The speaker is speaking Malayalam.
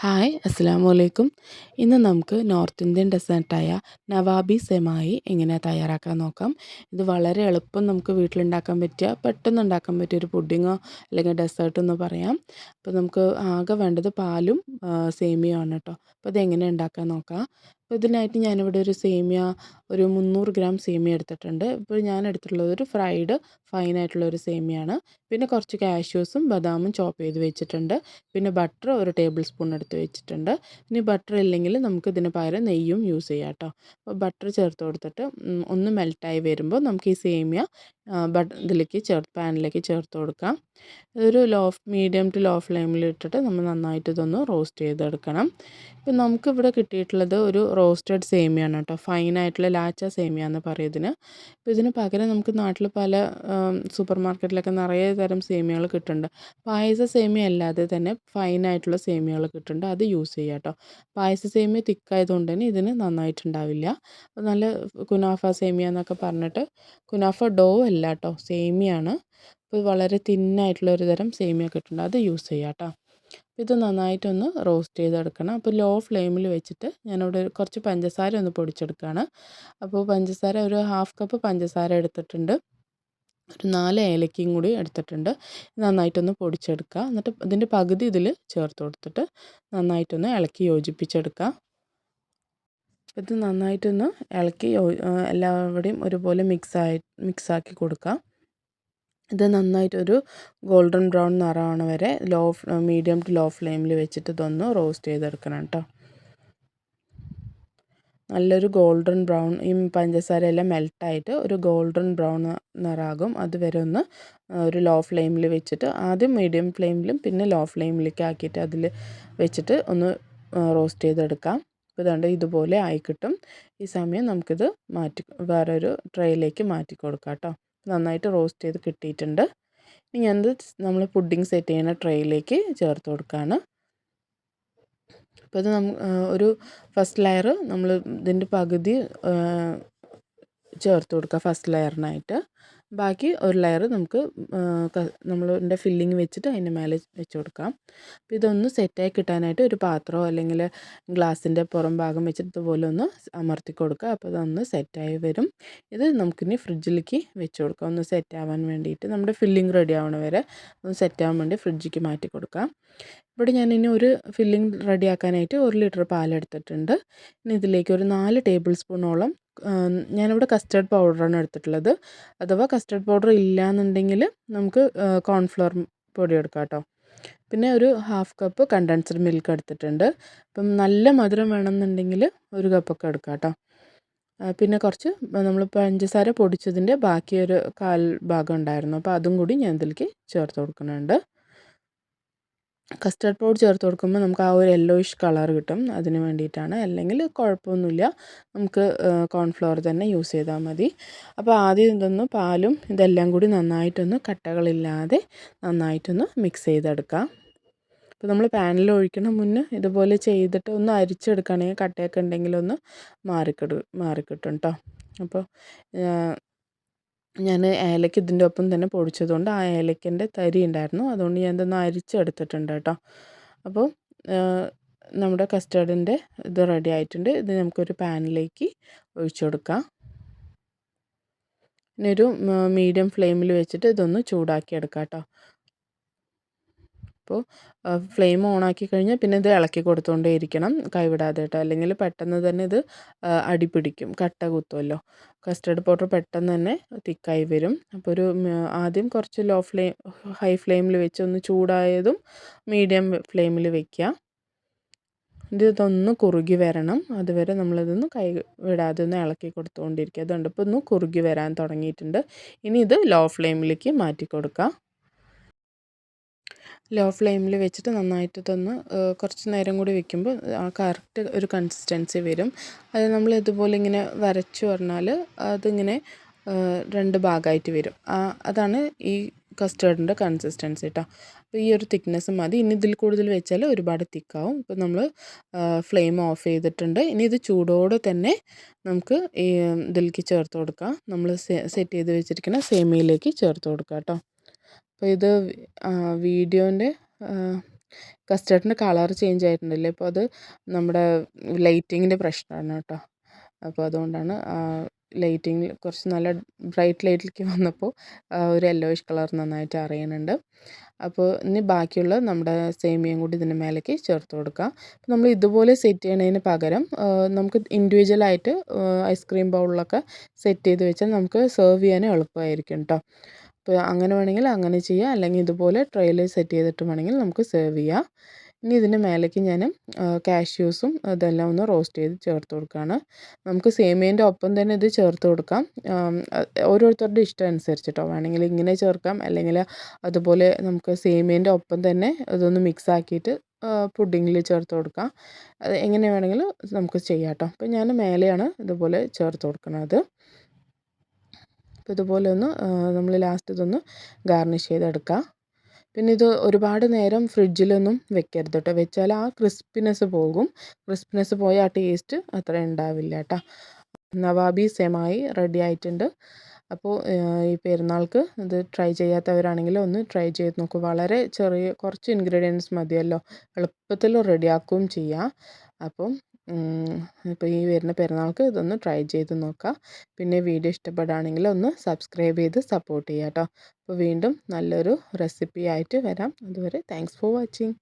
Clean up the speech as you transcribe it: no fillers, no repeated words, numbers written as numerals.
ഹായ് അസ്സലാമു അലൈക്കും. ഇന്ന് നമുക്ക് നോർത്ത് ഇന്ത്യൻ ഡെസേർട്ടായ നവാബി സെമായി എങ്ങനെ തയ്യാറാക്കാൻ നോക്കാം. ഇത് വളരെ എളുപ്പം നമുക്ക് വീട്ടിലുണ്ടാക്കാൻ പറ്റിയ പെട്ടെന്ന് ഉണ്ടാക്കാൻ പറ്റിയ ഒരു പുഡിങ്ങോ അല്ലെങ്കിൽ ഡെസേർട്ട് എന്ന് പറയാം. അപ്പോൾ നമുക്ക് ആകെ വേണ്ടത് പാലും സേമിയയാണ് കേട്ടോ. അപ്പോൾ ഇതെങ്ങനെ ഉണ്ടാക്കാൻ നോക്കാം. അപ്പോൾ ഇതിനായിട്ട് ഞാനിവിടെ ഒരു സേമിയ ഒരു 300 ഗ്രാം സേമിയ എടുത്തിട്ടുണ്ട്. ഇപ്പോൾ ഞാൻ എടുത്തിട്ടുള്ളത് ഒരു ഫ്രൈഡ് ഫൈനായിട്ടുള്ള ഒരു സേമിയാണ്. പിന്നെ കുറച്ച് കാഷ്യൂസും ബദാമും ചോപ്പ് ചെയ്ത് വെച്ചിട്ടുണ്ട്. പിന്നെ ബട്ടർ ഒരു ടേബിൾ സ്പൂൺ എടുത്ത് വെച്ചിട്ടുണ്ട്. ഇനി ബട്ടർ ഇല്ലെങ്കിൽ നമുക്ക് ഇതിന് പകരം നെയ്യും യൂസ് ചെയ്യാം കേട്ടോ. അപ്പോൾ ബട്ടർ ചേർത്ത് കൊടുത്തിട്ട് ഒന്ന് മെൽറ്റായി വരുമ്പോൾ നമുക്ക് ഈ സേമിയ ഇതിലേക്ക് പാനിലേക്ക് ചേർത്ത് കൊടുക്കാം. ഇതൊരു മീഡിയം ടു ലോ ഫ്ലെയിമിൽ ഇട്ടിട്ട് നമ്മൾ നന്നായിട്ട് ഇതൊന്ന് റോസ്റ്റ് ചെയ്തെടുക്കണം. ഇപ്പം നമുക്കിവിടെ കിട്ടിയിട്ടുള്ളത് ഒരു റോസ്റ്റഡ് സേമിയാണ് കേട്ടോ. ഫൈനായിട്ടുള്ള ലാച്ച സേമിയ എന്ന് പറയും ഇതിന്. അപ്പോൾ ഇതിന് പകരം നമുക്ക് നാട്ടിൽ പല സൂപ്പർ മാർക്കറ്റിലൊക്കെ നിറയെ തരം സേമിയകൾ കിട്ടുന്നുണ്ട്. പായസ സേമിയ അല്ലാതെ തന്നെ ഫൈനായിട്ടുള്ള സേമിയകൾ കിട്ടുന്നുണ്ട്. അത് യൂസ് ചെയ്യുക കേട്ടോ. പായസ സേമിയ തിക്കായതുകൊണ്ട് തന്നെ ഇതിന് നന്നായിട്ടുണ്ടാവില്ല. നല്ല കുനാഫ സേമിയ എന്നൊക്കെ പറഞ്ഞിട്ട് കുനാഫ ഡോ അല്ല കേട്ടോ, സേമിയാണ്. അപ്പോൾ വളരെ തിന്നായിട്ടുള്ള ഒരു തരം സേമിയ കിട്ടുന്നുണ്ട്. അത് യൂസ് ചെയ്യുക കേട്ടോ. അപ്പോൾ ഇത് നന്നായിട്ടൊന്ന് റോസ്റ്റ് ചെയ്തെടുക്കണം. അപ്പോൾ ലോ ഫ്ലെയിമിൽ വെച്ചിട്ട് ഞാനിവിടെ കുറച്ച് പഞ്ചസാര ഒന്ന് പൊടിച്ചെടുക്കുകയാണ്. അപ്പോൾ പഞ്ചസാര ഒരു 1/2 കപ്പ് പഞ്ചസാര എടുത്തിട്ടുണ്ട്. ഒരു 4 ഏലക്കയും കൂടി എടുത്തിട്ടുണ്ട്. നന്നായിട്ടൊന്ന് പൊടിച്ചെടുക്കുക. എന്നിട്ട് ഇതിൻ്റെ പകുതി ഇതിൽ ചേർത്ത് കൊടുത്തിട്ട് നന്നായിട്ടൊന്ന് ഇളക്കി യോജിപ്പിച്ചെടുക്കുക. ഇത് നന്നായിട്ടൊന്ന് ഇളക്കി എല്ലാവിടെയും ഒരുപോലെ മിക്സാക്കി കൊടുക്കുക. ഇത് നന്നായിട്ടൊരു ഗോൾഡൻ ബ്രൗൺ നിറമാണ് വരെ മീഡിയം ടു ലോ ഫ്ലെയിമിൽ വെച്ചിട്ട് ഇതൊന്ന് റോസ്റ്റ് ചെയ്തെടുക്കണം കേട്ടോ. നല്ലൊരു ഗോൾഡൻ ബ്രൗൺ, ഈ പഞ്ചസാരയെല്ലാം മെൽട്ടായിട്ട് ഒരു ഗോൾഡൻ ബ്രൗൺ നിറാകും. അതുവരെ ഒന്ന് ഒരു ലോ ഫ്ലെയിമിൽ വെച്ചിട്ട് ആദ്യം മീഡിയം ഫ്ലെയിമിലും പിന്നെ ലോ ഫ്ലെയിമിലേക്ക് ആക്കിയിട്ട് അതിൽ വെച്ചിട്ട് ഒന്ന് റോസ്റ്റ് ചെയ്തെടുക്കാം. അപ്പോൾ ഇതുകൊണ്ട് ഇതുപോലെ ആയി കിട്ടും. ഈ സമയം നമുക്കിത് വേറൊരു ട്രേയിലേക്ക് മാറ്റി കൊടുക്കാം കേട്ടോ. നന്നായിട്ട് റോസ്റ്റ് ചെയ്ത് കിട്ടിയിട്ടുണ്ട്. ഇനി ഞാനത് നമ്മൾ പുഡിംഗ് സെറ്റ് ചെയ്യുന്ന ട്രേയിലേക്ക് ചേർത്ത് കൊടുക്കുകയാണ്. അപ്പോൾ ഇത് ഒരു ഫസ്റ്റ് ലെയർ നമ്മൾ ഇതിൻ്റെ പകുതി ചേർത്ത് കൊടുക്കുക ഫസ്റ്റ് ലെയറിനായിട്ട്. ബാക്കി ഒരു ലെയർ നമുക്ക് നമ്മളിൻ്റെ ഫില്ലിങ് വെച്ചിട്ട് അതിൻ്റെ മേലെ വെച്ച് കൊടുക്കാം. അപ്പോൾ ഇതൊന്ന് സെറ്റായി കിട്ടാനായിട്ട് ഒരു പാത്രമോ അല്ലെങ്കിൽ ഗ്ലാസിൻ്റെ പുറം ഭാഗം വെച്ചിട്ട് ഇതുപോലെ ഒന്ന് അമർത്തി കൊടുക്കുക. അപ്പോൾ ഇതൊന്ന് സെറ്റായി വരും. ഇത് നമുക്കിനി ഫ്രിഡ്ജിലേക്ക് വെച്ച് കൊടുക്കാം, ഒന്ന് സെറ്റാവാൻ വേണ്ടിയിട്ട്. നമ്മുടെ ഫില്ലിങ് റെഡി ആവണ വരെ ഒന്ന് സെറ്റാവാൻ വേണ്ടി ഫ്രിഡ്ജിലേക്ക് മാറ്റി കൊടുക്കാം. ഇവിടെ ഞാനിനി ഒരു ഫില്ലിങ് റെഡിയാക്കാനായിട്ട് 1 ലിറ്റർ പാലെടുത്തിട്ടുണ്ട്. ഇനി ഇതിലേക്ക് ഒരു 4 ടേബിൾ സ്പൂണോളം ഞാനിവിടെ കസ്റ്റർഡ് പൗഡറാണ് എടുത്തിട്ടുള്ളത്. അഥവാ കസ്റ്റർഡ് പൗഡർ ഇല്ലയെന്നുണ്ടെങ്കിൽ നമുക്ക് കോൺഫ്ലവർ പൊടി എടുക്കാം കേട്ടോ. പിന്നെ ഒരു 1/2 കപ്പ് കണ്ടൻസ്ഡ് മിൽക്ക് എടുത്തിട്ടുണ്ട്. അപ്പം നല്ല മധുരം വേണമെന്നുണ്ടെങ്കിൽ 1 കപ്പൊക്കെ എടുക്കാം കേട്ടോ. പിന്നെ കുറച്ച് നമ്മൾ പഞ്ചസാര പൊടിച്ചതിൻ്റെ ബാക്കി ഒരു 1/4 ഭാഗം ഉണ്ടായിരുന്നു. അപ്പോൾ അതും കൂടി ഞാൻ ഇതിലേക്ക് ചേർത്ത് കൊടുക്കുന്നുണ്ട്. കസ്റ്റർഡ് പൗഡർ ചേർത്ത് കൊടുക്കുമ്പോൾ നമുക്ക് ആ ഒരു യെല്ലോയിഷ് കളർ കിട്ടും, അതിന് വേണ്ടിയിട്ടാണ്. അല്ലെങ്കിൽ കുഴപ്പമൊന്നുമില്ല, നമുക്ക് കോൺഫ്ലവർ തന്നെ യൂസ് ചെയ്താൽ മതി. അപ്പോൾ ആദ്യം ഇതൊന്ന് പാലും ഇതെല്ലാം കൂടി നന്നായിട്ടൊന്ന് കട്ടകളില്ലാതെ നന്നായിട്ടൊന്ന് മിക്സ് ചെയ്തെടുക്കാം. അപ്പോൾ നമ്മൾ പാനിൽ ഒഴിക്കണ മുന്നേ ഇതുപോലെ ചെയ്തിട്ട് ഒന്ന് അരിച്ചെടുക്കുകയാണെങ്കിൽ കട്ടയൊക്കെ ഉണ്ടെങ്കിലൊന്ന് മാറിക്കിട്ടും കേട്ടോ. അപ്പോൾ ഞാൻ ഏലക്ക ഇതിൻ്റെ ഒപ്പം തന്നെ പൊടിച്ചതുകൊണ്ട് ആ ഏലക്കൻ്റെ തരി ഉണ്ടായിരുന്നു, അതുകൊണ്ട് ഞാൻ ഇതൊന്ന് അരിച്ചെടുത്തിട്ടുണ്ട് കേട്ടോ. അപ്പോൾ നമ്മുടെ കസ്റ്റർഡിൻ്റെ ഇത് റെഡി ആയിട്ടുണ്ട്. ഇത് നമുക്കൊരു പാനിലേക്ക് ഒഴിച്ചു കൊടുക്കാം. ഇനി ഒരു മീഡിയം ഫ്ലെയിമിൽ വെച്ചിട്ട് ഇതൊന്ന് ചൂടാക്കി എടുക്കാം കേട്ടോ. അപ്പോൾ ഫ്ലെയിം ഓണാക്കി കഴിഞ്ഞാൽ പിന്നെ ഇത് ഇളക്കി കൊടുത്തുകൊണ്ടേ ഇരിക്കണം, കൈവിടാതെ കേട്ടോ. അല്ലെങ്കിൽ പെട്ടെന്ന് തന്നെ ഇത് അടിപിടിക്കും, കട്ട കുത്തുമല്ലോ. കസ്റ്റർഡ് പൗഡർ പെട്ടെന്ന് തന്നെ തിക്കായി വരും. അപ്പോൾ ആദ്യം കുറച്ച് ഹൈ ഫ്ലെയിമിൽ വെച്ച് ഒന്ന് ചൂടായതും മീഡിയം ഫ്ലെയിമിൽ വെക്കുക. ഇതൊന്ന് കുറുകി വരണം, അതുവരെ നമ്മളിതൊന്ന് കൈ വിടാതെ ഒന്ന് ഇളക്കി കൊടുത്തുകൊണ്ടിരിക്കുക. അതുകൊണ്ട് ഇപ്പോൾ ഒന്ന് കുറുകി വരാൻ തുടങ്ങിയിട്ടുണ്ട്. ഇനി ഇത് ലോ ഫ്ലെയിമിലേക്ക് മാറ്റി കൊടുക്കാം. ലോ ഫ്ലെയിമിൽ വെച്ചിട്ട് നന്നായിട്ട് ഇതൊന്ന് കുറച്ച് നേരം കൂടി വെക്കുമ്പോൾ കറക്റ്റ് ഒരു കൺസിസ്റ്റൻസി വരും. അത് നമ്മൾ ഇതുപോലെ ഇങ്ങനെ വരച്ചു പറഞ്ഞാൽ അതിങ്ങനെ 2 ഭാഗമായിട്ട് വരും. അതാണ് ഈ കസ്റ്റേർഡിൻ്റെ കൺസിസ്റ്റൻസി കേട്ടോ. അപ്പോൾ ഈ ഒരു തിക്നെസ് മതി. ഇനി ഇതിൽ കൂടുതൽ വെച്ചാൽ ഒരുപാട് തിക്കാവും. ഇപ്പോൾ നമ്മൾ ഫ്ലെയിം ഓഫ് ചെയ്തിട്ടുണ്ട്. ഇനി ഇത് ചൂടോടെ തന്നെ നമുക്ക് ഈ ഇതിലേക്ക് ചേർത്ത് കൊടുക്കാം. നമ്മൾ സെറ്റ് ചെയ്ത് വെച്ചിരിക്കുന്ന സേമിയയിലേക്ക് ചേർത്ത് കൊടുക്കാം കേട്ടോ. അപ്പോൾ ഇത് വീഡിയോൻ്റെ കസ്റ്റർഡിൻ്റെ കളർ ചേഞ്ച് ആയിട്ടുണ്ടല്ലേ, അപ്പോൾ അത് നമ്മുടെ ലൈറ്റിങ്ങിൻ്റെ പ്രശ്നമാണ് കേട്ടോ. അപ്പോൾ അതുകൊണ്ടാണ് ലൈറ്റിങ്ങിൽ കുറച്ച് നല്ല ബ്രൈറ്റ് ലൈറ്റിലേക്ക് വന്നപ്പോൾ ഒരു യെല്ലോയിഷ് കളർ നന്നായിട്ട് അറിയുന്നുണ്ട്. അപ്പോൾ ഇനി ബാക്കിയുള്ള നമ്മുടെ സേമിയയും കൂടി ഇതിൻ്റെ മേലേക്ക് ചേർത്ത് കൊടുക്കാം. അപ്പോൾ നമ്മൾ ഇതുപോലെ സെറ്റ് ചെയ്യണതിന് പകരം നമുക്ക് ഇൻഡിവിജ്വലായിട്ട് ഐസ്ക്രീം ബൗളിലൊക്കെ സെറ്റ് ചെയ്ത് വെച്ചാൽ നമുക്ക് സെർവ് ചെയ്യാനും എളുപ്പമായിരിക്കും കേട്ടോ. അപ്പോൾ അങ്ങനെ വേണമെങ്കിൽ അങ്ങനെ ചെയ്യാം, അല്ലെങ്കിൽ ഇതുപോലെ ട്രെയിൽ സെറ്റ് ചെയ്തിട്ട് വേണമെങ്കിൽ നമുക്ക് സെർവ് ചെയ്യാം. ഇനി ഇതിൻ്റെ മേലേക്ക് ഞാൻ കാഷ്യൂസും ഇതെല്ലാം ഒന്ന് റോസ്റ്റ് ചെയ്ത് ചേർത്ത് കൊടുക്കുകയാണ്. നമുക്ക് സേമിയേൻ്റെ ഒപ്പം തന്നെ ഇത് ചേർത്ത് കൊടുക്കാം, ഓരോരുത്തരുടെ ഇഷ്ടം അനുസരിച്ചിട്ടോ. വേണമെങ്കിൽ ഇങ്ങനെ ചേർക്കാം, അല്ലെങ്കിൽ അതുപോലെ നമുക്ക് സേമിയേൻ്റെ ഒപ്പം തന്നെ ഇതൊന്ന് മിക്സ് ആക്കിയിട്ട് പുഡിങ്ങിൽ ചേർത്ത് കൊടുക്കാം. അത് എങ്ങനെ വേണമെങ്കിലും നമുക്ക് ചെയ്യാം കേട്ടോ. അപ്പോൾ ഞാൻ മേലെയാണ് ഇതുപോലെ ചേർത്ത് കൊടുക്കുന്നത്. അപ്പോൾ ഇതുപോലെ ഒന്ന് നമ്മൾ ലാസ്റ്റ് ഇതൊന്ന് ഗാർണിഷ് ചെയ്തെടുക്കാം. പിന്നെ ഇത് ഒരുപാട് നേരം ഫ്രിഡ്ജിലൊന്നും വെക്കരുത് കേട്ടോ. വെച്ചാൽ ആ ക്രിസ്പിനെസ് പോകും. ക്രിസ്പിനെസ് പോയ ആ ടേസ്റ്റ് അത്ര ഉണ്ടാവില്ല കേട്ടോ. നവാബി സെമായി റെഡി ആയിട്ടുണ്ട്. അപ്പോൾ ഈ പെരുന്നാൾക്ക് ഇത് ട്രൈ ചെയ്യാത്തവരാണെങ്കിൽ ഒന്ന് ട്രൈ ചെയ്ത് നോക്കൂ. വളരെ ചെറിയ കുറച്ച് ഇൻഗ്രീഡിയൻസ് മതിയല്ലോ, എളുപ്പത്തിൽ റെഡിയാക്കുകയും ചെയ്യാം. അപ്പം ഇപ്പോൾ ഈ വരുന്ന പെരുന്നാൾക്ക് ഇതൊന്ന് ട്രൈ ചെയ്ത് നോക്കാം. പിന്നെ വീഡിയോ ഇഷ്ടപ്പെടുകയാണെങ്കിൽ ഒന്ന് സബ്സ്ക്രൈബ് ചെയ്ത് സപ്പോർട്ട് ചെയ്യാം കേട്ടോ. അപ്പോൾ വീണ്ടും നല്ലൊരു റെസിപ്പി ആയിട്ട് വരാം. അതുവരെ താങ്ക്സ് ഫോർ വാച്ചിങ്.